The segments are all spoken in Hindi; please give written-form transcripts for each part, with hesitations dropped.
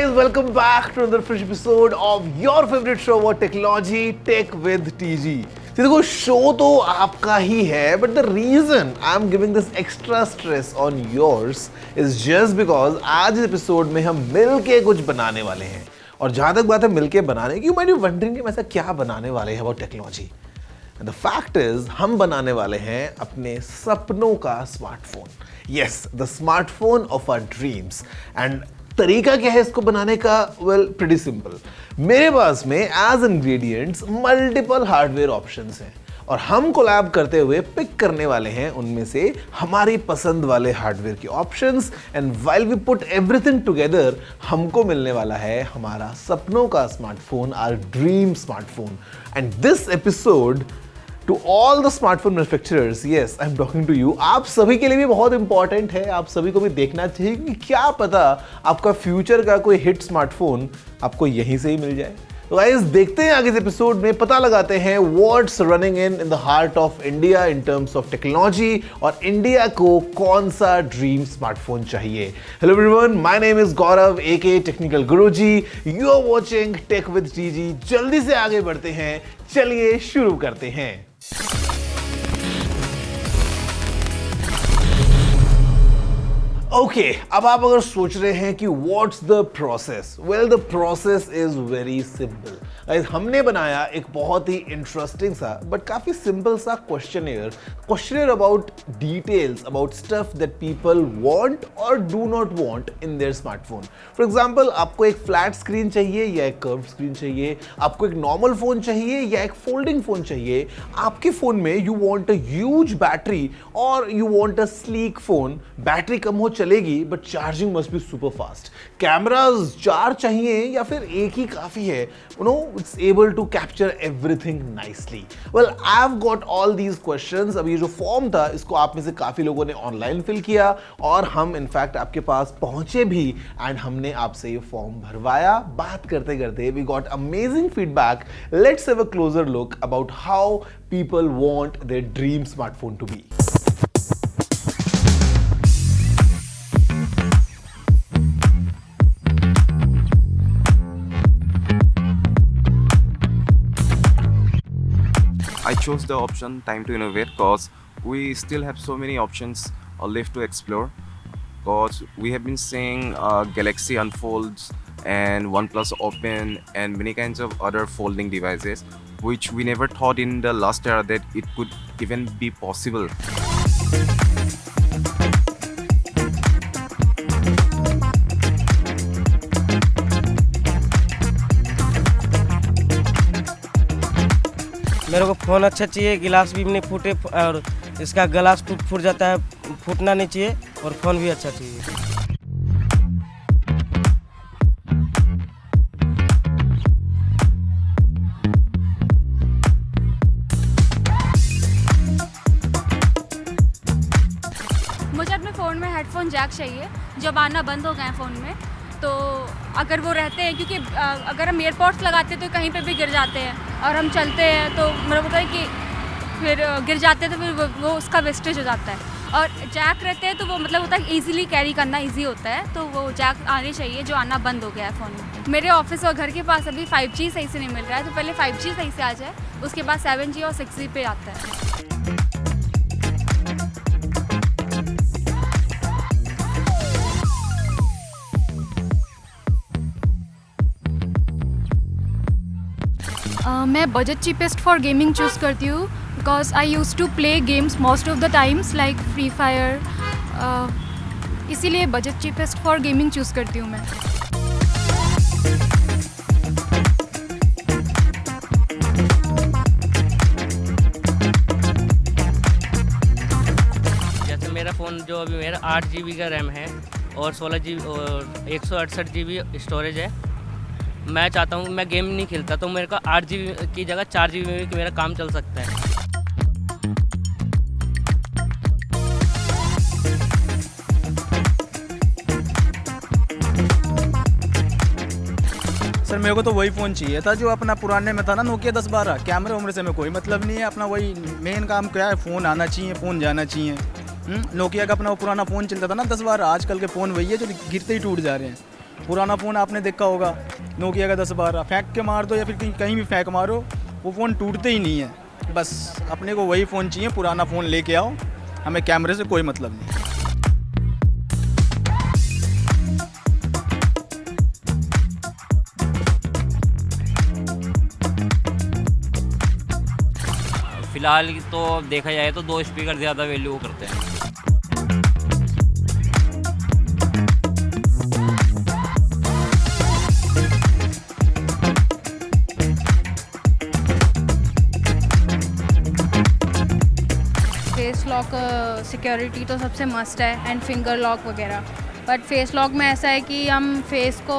guys, welcome back to another fresh episode of your favorite show about technology, Tech with TG. देखो शो तो आपका ही है, but the reason I'm giving this extra stress on yours is just because आज इस एपिसोड में हम मिलके कुछ बनाने वाले हैं. और जहां तक बात है मिलके बनाने की, you might be wondering कि ऐसा क्या बनाने वाले हैं about technology. And the fact is, हम बनाने वाले हैं अपने सपनों का smartphone. Yes, the smartphone of our dreams. And तरीका क्या है इसको बनाने का? Well, pretty simple. मेरे पास में as ingredients multiple hardware options हैं और हम कोलैब करते हुए पिक करने वाले हैं उनमें से हमारी पसंद वाले हार्डवेयर के options. And while we put everything together, हमको मिलने वाला है हमारा सपनों का smartphone, our dream smartphone. And this episode To all the smartphone manufacturers, yes, I'm talking to you. आप सभी के लिए भी बहुत इंपॉर्टेंट है. आप सभी को भी देखना चाहिए कि क्या पता आपका फ्यूचर का कोई हिट स्मार्टफोन आपको यहीं से ही मिल जाए. तो गाइस, देखते हैं आगे इस एपिसोड में, पता लगाते हैं what's running in the heart of India in terms of technology और इंडिया को कौन सा ड्रीम स्मार्टफोन चाहिए. Hello everyone, my name is Gaurav aka technical Guruji. You are watching tech with TG. जल्दी से आगे बढ़ते हैं, चलिए शुरू करते हैं. ओके, अब आप अगर सोच रहे हैं कि what's the process, well the process is very simple. हमने बनाया एक बहुत ही इंटरेस्टिंग सा बट काफी सिंपल सा questionnaire about details about stuff that people want और do not want in their smartphone. For example, आपको एक फ्लैट स्क्रीन चाहिए या एक कर्व स्क्रीन चाहिए, आपको एक नॉर्मल फोन चाहिए या एक फोल्डिंग फोन चाहिए, आपके फोन में you want a huge battery और you want a sleek phone. Battery कम हो चलेगी but charging must be super fast. Cameras 4 चाहिए या फिर एक ही काफी है. You know, it's able to capture everything nicely. Well, I've got all these questions. अब ये जो फॉर्म था इसको आप में से काफी लोगों ने ऑनलाइन फिल किया और हम इनफैक्ट आपके पास पहुंचे भी एंड हमने आपसे ये फॉर्म भरवाया. बात करते करते we got amazing feedback. Let's have a closer look about how people want their dream smartphone to be. I chose the option time to innovate because we still have so many options left to explore. Because we have been seeing Galaxy Unfolds and OnePlus Open and many kinds of other folding devices, which we never thought in the last era that it could even be possible. मेरे को फ़ोन अच्छा चाहिए, गिलास भी नहीं फूटे और इसका ग्लास फूट जाता है, फूटना नहीं चाहिए और फ़ोन भी अच्छा चाहिए. मुझे अपने फ़ोन में हेडफोन जैक चाहिए जो आना बंद हो गए हैं फ़ोन में. तो अगर वो रहते हैं, क्योंकि अगर हम एयरपॉड्स लगाते हैं तो कहीं पे भी गिर जाते हैं और हम चलते हैं तो मेरा पता है कि फिर गिर जाते हैं तो फिर वो उसका वेस्टेज हो जाता है. और जैक रहते हैं तो वो मतलब होता है ईज़िली कैरी करना ईजी होता है. तो वो जैक आने चाहिए जो आना बंद हो गया है फ़ोन में. मेरे ऑफिस और घर के पास अभी 5G सही से नहीं मिल रहा है, तो पहले 5G सही से आ जाए, उसके बाद 7G और 6G पे आता है. मैं budget cheapest for gaming choose करती हूँ because I use to play games most of the times like free fire. इसीलिए budget cheapest for gaming choose करती हूँ मैं. जैसे मेरा फ़ोन जो अभी मेरा 8 GB का रैम है और 16 GB और 168 GB स्टोरेज है. मैं चाहता हूँ, मैं गेम नहीं खेलता तो मेरे को 8 GB की जगह 4 GB में मेरा काम चल सकता है. सर मेरे को तो वही फ़ोन चाहिए था जो अपना पुराने में था ना, नोकिया 1012. कैमरे उम्र से में कोई मतलब नहीं है, अपना वही मेन काम क्या है, फ़ोन आना चाहिए, फ़ोन जाना चाहिए. नोकिया का अपना वो पुराना फ़ोन चलता था ना 1012. आजकल के फ़ोन वही है जो गिरते ही टूट जा रहे हैं. पुराना फ़ोन आपने देखा होगा नोकिया का 1012, फेंक के मार दो या फिर कहीं भी फेंक मारो वो फ़ोन टूटते ही नहीं है। बस अपने को वही फ़ोन चाहिए, पुराना फ़ोन लेके आओ, हमें कैमरे से कोई मतलब नहीं। फ़िलहाल तो देखा जाए तो 2 स्पीकर ज़्यादा वैल्यू करते हैं। फेस लॉक सिक्योरिटी तो सबसे मस्ट है एंड फिंगर लॉक वगैरह, बट फेस लॉक में ऐसा है कि हम फेस को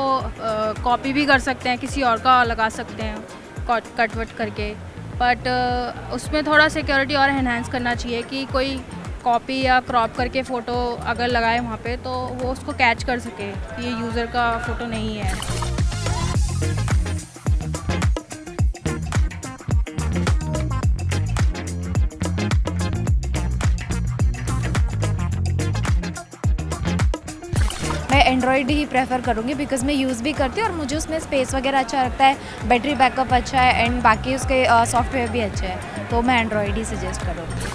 कॉपी भी कर सकते हैं, किसी और का लगा सकते हैं कट वट करके, बट उसमें थोड़ा सिक्योरिटी और एनहांस करना चाहिए कि कोई कॉपी या क्रॉप करके फ़ोटो अगर लगाए वहाँ पे तो वो उसको कैच कर सके कि ये यूज़र का फ़ोटो नहीं है। मैं एंड्रॉयड ही प्रेफर करूँगी बिकॉज़ मैं यूज़ भी करती हूँ और मुझे उसमें स्पेस वगैरह अच्छा लगता है, बैटरी बैकअप अच्छा है एंड बाकी उसके सॉफ्टवेयर भी अच्छे हैं, तो मैं एंड्रॉयड ही सजेस्ट करूँगी।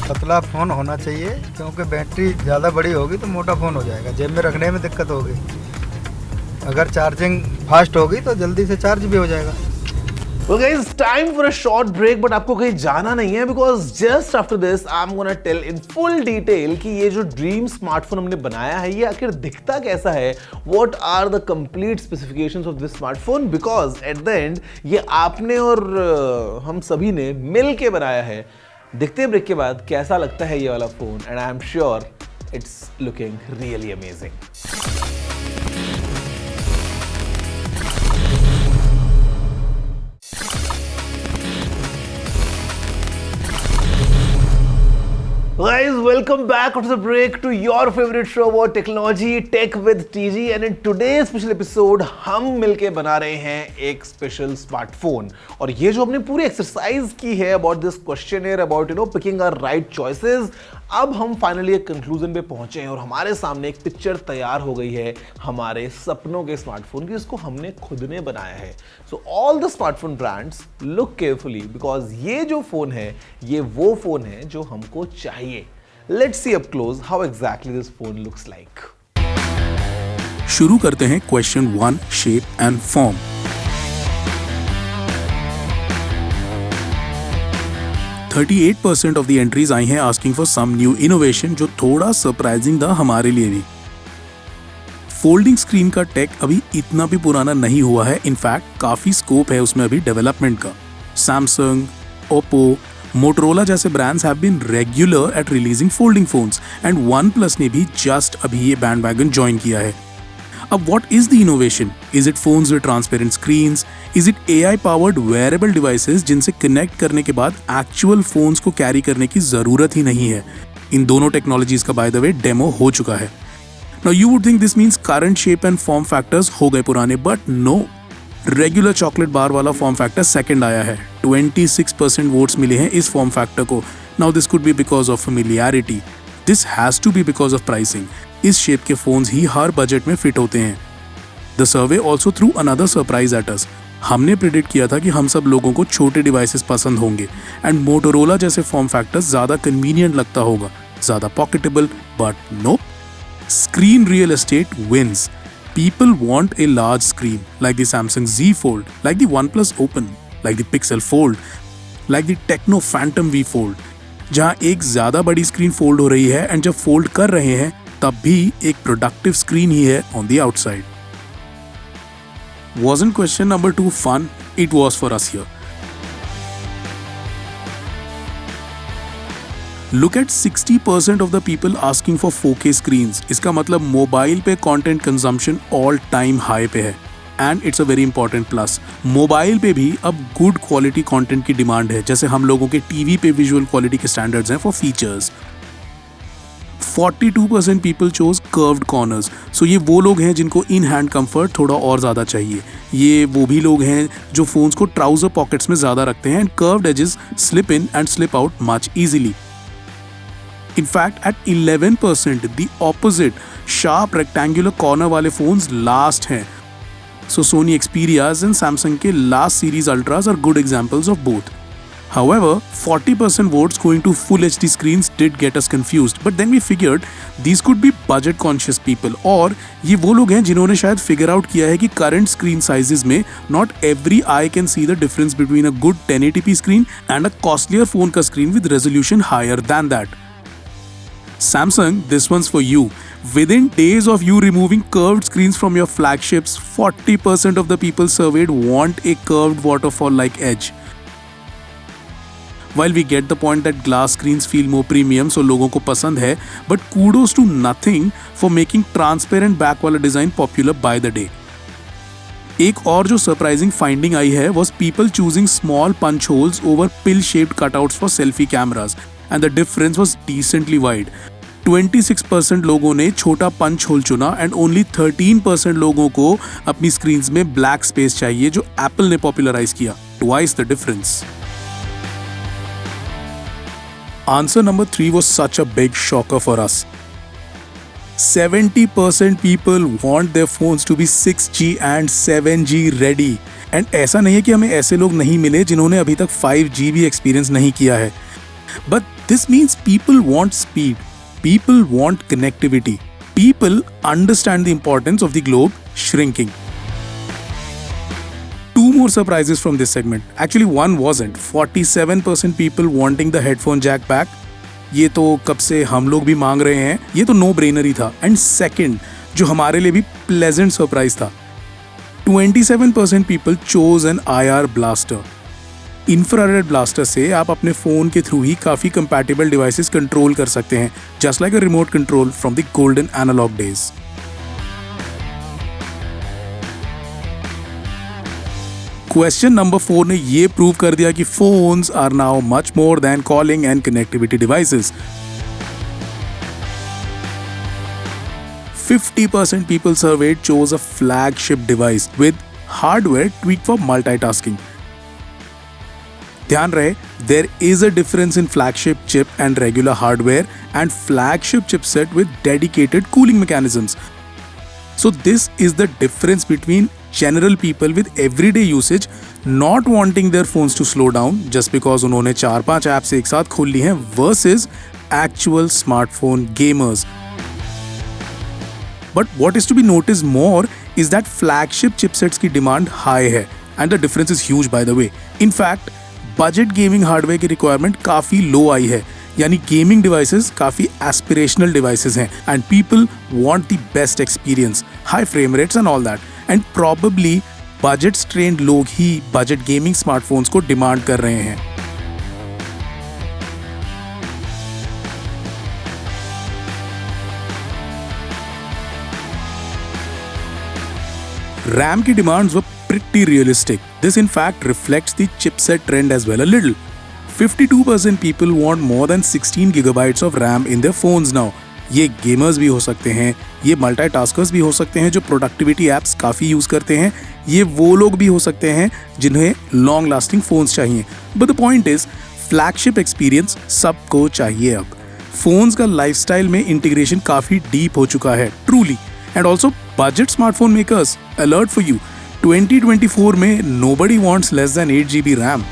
पतला फ़ोन होना चाहिए क्योंकि बैटरी ज़्यादा बड़ी होगी तो मोटा फ़ोन हो जाएगा, जेब में रखने में दिक्कत होगी। अगर चार्जिंग फास्ट होगी तो जल्दी से चार्ज भी हो जाएगा। Well guys, time for a short break, but आपको कहीं जाना नहीं है because just after this I'm gonna tell in full detail कि ये जो ड्रीम स्मार्टफोन हमने बनाया है ये आखिर दिखता कैसा है, what are the complete specifications of this smartphone, because at the end ये आपने और हम सभी ने मिल के बनाया है। दिखते हैं ब्रेक के बाद कैसा लगता है ये वाला phone, and I am sure it's looking really amazing. Guys, welcome back after the break to your favorite show about technology, Tech with TG, and in today's special episode हम मिलके बना रहे हैं एक स्पेशल स्मार्टफोन। और ये जो हमने पूरी एक्सरसाइज की है about this questionnaire, about picking our right choices, अब हम फाइनली एक कंक्लूजन पे पहुंचे हैं और हमारे सामने एक पिक्चर तैयार हो गई है हमारे सपनों के स्मार्टफोन की, जिसको हमने खुद ने बनाया है। So all the smartphone brands look carefully because ये जो फोन है ये वो फोन है जो हमको चाहिए। Let's see up close how exactly this phone looks like. शुरू करते हैं question 1, shape and form. %38% of the entries आई हैं asking for some new innovation, जो थोड़ा सरप्राइजिंग था हमारे लिए भी। फोल्डिंग स्क्रीन का टेक अभी इतना भी पुराना नहीं हुआ है, इनफैक्ट काफी स्कोप है उसमें अभी डेवलपमेंट का। सैमसंग, ओप्पो, मोटरोला जैसे brands have been regular at releasing folding phones and OnePlus ने भी जस्ट अभी ये बैंडवैगन ज्वाइन किया है। अब what is the innovation? Is it phones with transparent screens? Is it AI powered wearable devices जिनसे कनेक्ट करने के बाद एक्चुअल फोन्स को कैरी करने की जरूरत ही नहीं है? इन दोनों टेक्नोलॉजीज का बाय द वे डेमो हो चुका है। Now you would think this means current shape and form factors हो गए पुराने, but no. Regular chocolate bar वाला फॉर्म फैक्टर सेकंड आया है। 26% वोट्स मिले हैं इस फॉर्म फैक्टर को। Now this could be because of familiarity, this has to be because of pricing. इस शेप के फोन्स ही हर बजट में फिट होते हैं। The survey also threw another surprise at us. हमने प्रिडिक्ट किया था कि हम सब लोगों को छोटे डिवाइसेस पसंद होंगे एंड मोटोरोला जैसे फॉर्म फैक्टर्स ज्यादा कन्वीनियंट लगता होगा, ज्यादा pocketable, but no, screen real estate wins. People want a large screen like the Samsung Z Fold, like the OnePlus Open, like the Pixel Fold, like the Tecno Phantom V Fold, जहां एक ज्यादा बड़ी स्क्रीन फोल्ड हो रही है एंड जब फोल्ड कर रहे हैं तब भी एक प्रोडक्टिव स्क्रीन ही है on the outside. Wasn't question number 2 fun? It was for us here. Look at 60% of the people asking for 4K screens. इसका मतलब मोबाइल पे content consumption all time high पे है and it's a very important plus. Mobile पे भी अब गुड क्वालिटी कंटेंट की डिमांड है, जैसे हम लोगों के टीवी पे विजुअल क्वालिटी के स्टैंडर्ड्स हैं for features. 42% people chose curved corners, so ये वो लोग हैं जिनको इन हैंड कंफर्ट थोड़ा और ज़्यादा चाहिए। ये वो भी लोग हैं जो फोन्स को ट्राउजर पॉकेट्स में ज़्यादा रखते हैं and curved edges slip in and slip out much easily. In fact, at 11%, the opposite, sharp rectangular corner वाले phones last हैं. So Sony Xperias and Samsung के last series Ultras are good examples of both. However, 40% votes going to full HD screens did get us confused. But then we figured these could be budget conscious people, और ये वो लोग हैं जिन्होंने शायद figure out किया है कि current screen sizes में not every eye can see the difference between a good 1080p screen and a costlier phone का screen with resolution higher than that. Samsung, this one's for you. Within days of you removing curved screens from your flagships, 40% of the people surveyed want a curved waterfall-like edge. While we get the point that glass screens feel more premium, so लोगों को पसंद है, but kudos to Nothing for making transparent back वाला design popular by the day. एक और जो सरप्राइजिंग फाइंडिंग आई है was people choosing small punch holes over pill-shaped cutouts for selfie cameras. And the difference was decently wide. 26% लोगों ने छोटा पंच होल चुना एंड ओनली 13% लोगों को अपनी स्क्रीन्स में ब्लैक स्पेस चाहिए जो एप्पल ने पॉपुलराइज किया. Twice the difference. Answer number 3 was such a big shocker for us. 70% people want their phones to be 6G and 7G ready. And ऐसा नहीं है कि हमें ऐसे लोग नहीं मिले जिन्होंने अभी तक 5G भी एक्सपीरियंस नहीं किया है. But this means people want speed. People want connectivity. People understand the importance of the globe shrinking. Two more surprises from this segment. Actually, one wasn't. 47% people wanting the headphone jack back. ये तो कब से हम लोग भी मांग रहे हैं. ये तो no brainer ही था. And second, जो हमारे लिए भी pleasant surprise था. 27% people chose an IR blaster. Infrared blaster से आप अपने फ़ोन के थ्रू ही काफ़ी कंपैटिबल डिवाइसेस कंट्रोल कर सकते हैं, just like a remote control from the golden analog days. Question number 4 ने ये प्रूव कर दिया कि phones are now much more than calling and connectivity devices. 50% people surveyed chose a flagship device with hardware tweaked for multitasking. ध्यान रहे, there is a difference in flagship chip and regular hardware and flagship chipset with dedicated cooling mechanisms. So this is the difference between general people with everyday usage not wanting their phones to slow down just because उन्होंने 4-5 apps एक साथ खोल ली हैं versus actual smartphone gamers. But what is to be noticed more is that flagship chipsets की demand high है and the difference is huge by the way. In fact, budget gaming hardware की रिक्वायरमेंट काफ़ी लो आई है, यानी गेमिंग डिवाइसेस काफ़ी एस्पिरेशनल डिवाइसेस हैं and people want the best experience, high frame rates and all that. And probably budget strained लोग ही बजट गेमिंग स्मार्टफोन्स को डिमांड कर रहे हैं. RAM की demands were pretty realistic. This in fact reflects the chipset trend as well a little. 52% people want more than 16 gigabytes of RAM in their phones now. ये गेमर्स भी हो सकते हैं, ये मल्टीटास्कर्स भी हो सकते हैं जो प्रोडक्टिविटी एप्स काफ़ी यूज़ करते हैं, ये वो लोग भी हो सकते हैं जिन्हें लॉन्ग लास्टिंग फ़ोन्स चाहिए. But the point is flagship experience सबको चाहिए अब. फ़ोन्स का लाइफस्टाइल में इंटीग्रेशन काफ़ी डीप हो चुका है, truly. And also budget smartphone makers, alert for you, 2024 में nobody wants less than 8 GB RAM.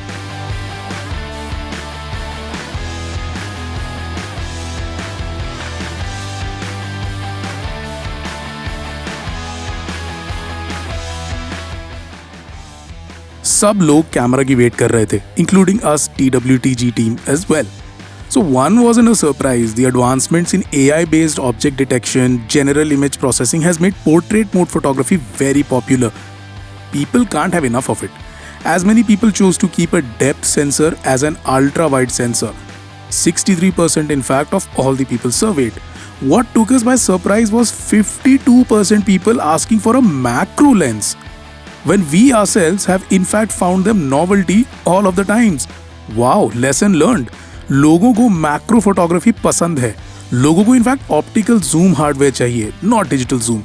सब लोग कैमरा की वेट कर रहे थे, including us TWTG team as well. So one wasn't a surprise. The advancements in AI-based object detection, general image processing has made portrait mode photography very popular. People can't have enough of it. As many people chose to keep a depth sensor as an ultra-wide sensor. 63% in fact of all the people surveyed. What took us by surprise was 52% people asking for a macro lens, when we ourselves have in fact found them novelty all of the times. Wow, lesson learned. लोगों को मैक्रो फोटोग्राफी पसंद है, लोगों को इनफैक्ट ऑप्टिकल जूम हार्डवेयर चाहिए, not digital zoom.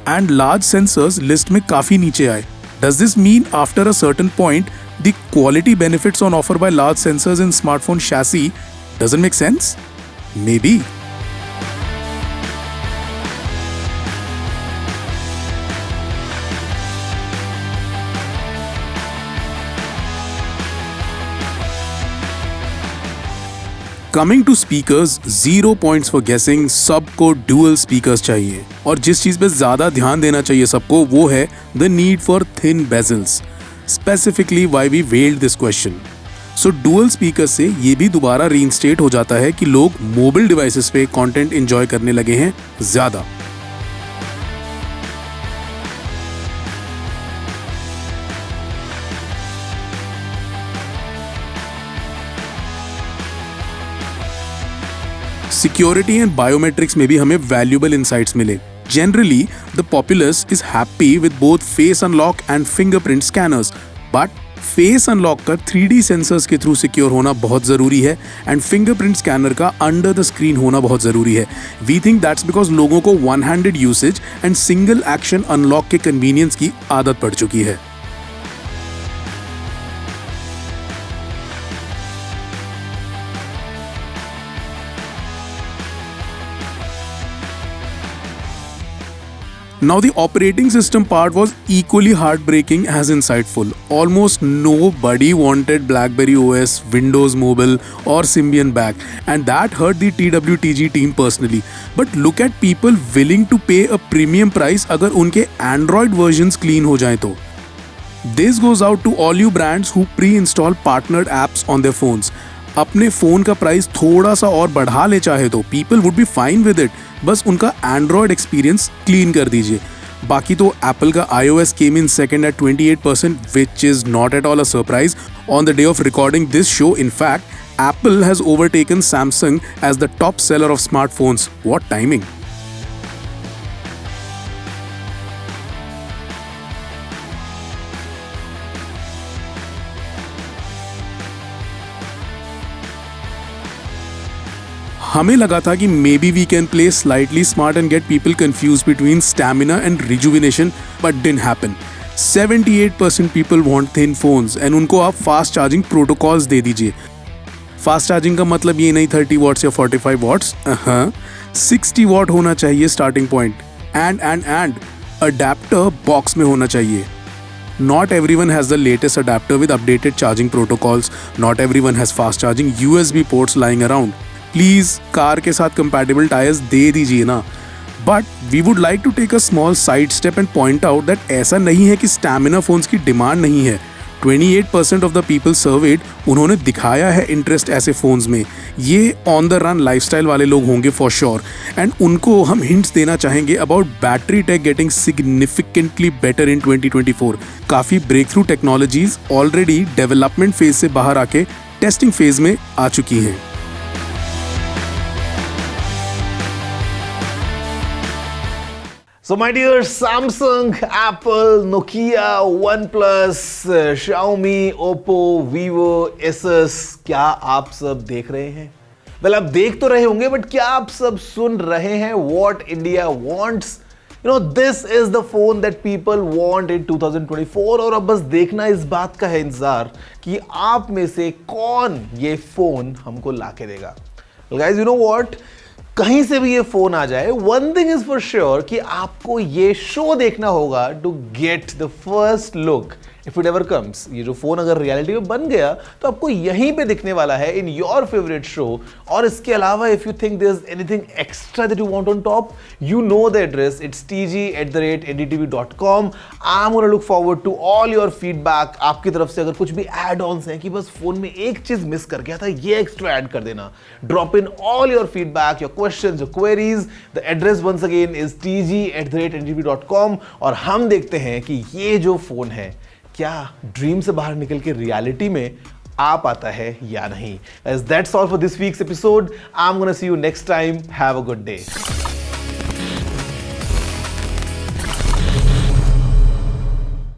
And large sensors list में काफ़ी नीचे आए. Does this mean after a certain point, the quality benefits on offer by large sensors in smartphone chassis doesn't make sense? Maybe. Coming to speakers, 0 points for guessing, सबको डुअल स्पीकर्स चाहिए। और जिस चीज पे ज्यादा ध्यान देना चाहिए सबको वो है the need for thin bezels. Specifically why we weld this question. So dual speaker से ये भी दोबारा रीइंस्टेट हो जाता है कि लोग मोबाइल डिवाइसेस पे कंटेंट एंजॉय करने लगे हैं ज्यादा। सिक्योरिटी एंड बायोमेट्रिक्स में भी हमें वैल्यूएबल इनसाइट्स मिले। Generally the populace is happy with both face unlock and fingerprint scanners, but face unlock का 3D सेंसर्स के थ्रू सिक्योर होना बहुत जरूरी है एंड फिंगरप्रिंट स्कैनर का अंडर द स्क्रीन होना बहुत जरूरी है। वी थिंक दैट्स बिकॉज लोगों को one handed usage and single action unlock के कन्वीनियंस की आदत पड़ चुकी है। Now the operating system part was equally heartbreaking as insightful. Almost nobody wanted BlackBerry OS, Windows Mobile or Symbian back, and that hurt the TWTG team personally. But look at people willing to pay a premium price अगर उनके Android versions clean हो जाएं तो। This goes out to all you brands who pre-install partnered apps on their phones. अपने फ़ोन का प्राइस थोड़ा सा और बढ़ा ले चाहे तो people would be fine with it, बस उनका एंड्रॉयड एक्सपीरियंस क्लीन कर दीजिए। बाकी तो एप्पल का iOS came in second at 28%, which is not at all a surprise. On the day of recording this show, in fact Apple has overtaken Samsung as the top seller of smartphones. What timing! हमें लगा था कि maybe we can play slightly smart and get people confuse between stamina and rejuvenation, but didn't happen. 78% people want thin phones and उनको आप फास्ट चार्जिंग प्रोटोकॉल्स दे दीजिए। फास्ट चार्जिंग का मतलब ये नहीं 30 वॉट्स या 45 वॉट्स, 60 वॉट होना चाहिए starting point. And adapter box में होना चाहिए। Not everyone has the latest adapter with updated charging protocols. Not everyone has fast charging USB ports lying around. Please car के साथ कंपैटिबल टायर्स दे दीजिए ना। But we would like to take a small side step and point out that ऐसा नहीं है कि स्टैमिना फोन्स की डिमांड नहीं है। 28% ऑफ द पीपल सर्वेड उन्होंने दिखाया है इंटरेस्ट ऐसे फोन्स में। ये ऑन द रन लाइफस्टाइल वाले लोग होंगे फॉर श्योर, एंड उनको हम हिंट्स देना चाहेंगे about battery tech getting significantly better in 2024। काफ़ी breakthrough technologies already development phase से बाहर आके टेस्टिंग फेज में आ चुकी हैं। So my dear Samsung, Apple, Nokia, OnePlus, Xiaomi, Oppo, Vivo, Asus, क्या आप सब देख रहे हैं? Well, आप देख तो रहे होंगे, बट क्या आप सब सुन रहे हैं what India wants? You know, this is the phone that people want in 2024, और अब बस देखना इस बात का है इंतजार कि आप में से कौन ये फोन हमको लाके देगा। Well guys, you know what? कहीं से भी ये फोन आ जाए, one thing is for sure कि आपको ये शो देखना होगा to get the first look if it ever comes. ये जो फोन अगर रियलिटी में बन गया तो आपको यहीं पे दिखने वाला है इन योर फेवरेट शो। और इसके अलावा if you think there is anything extra that you want on top, you know the address, it's tg@ndtv.com। I am gonna look forward to all your feedback. आपकी तरफ से अगर कुछ भी एड ऑन्स हैं कि बस फोन में एक चीज मिस कर गया था, ये एक्स्ट्रा ऐड कर देना, drop in all your feedback, your questions, your queries. The address once again is tg@ndtv.com। और हम देखते हैं कि ये जो फोन है क्या ड्रीम से बाहर निकल के रियलिटी में आ पाता है या नहीं। That's all for this week's episode. I'm gonna see you next time. Have a good day.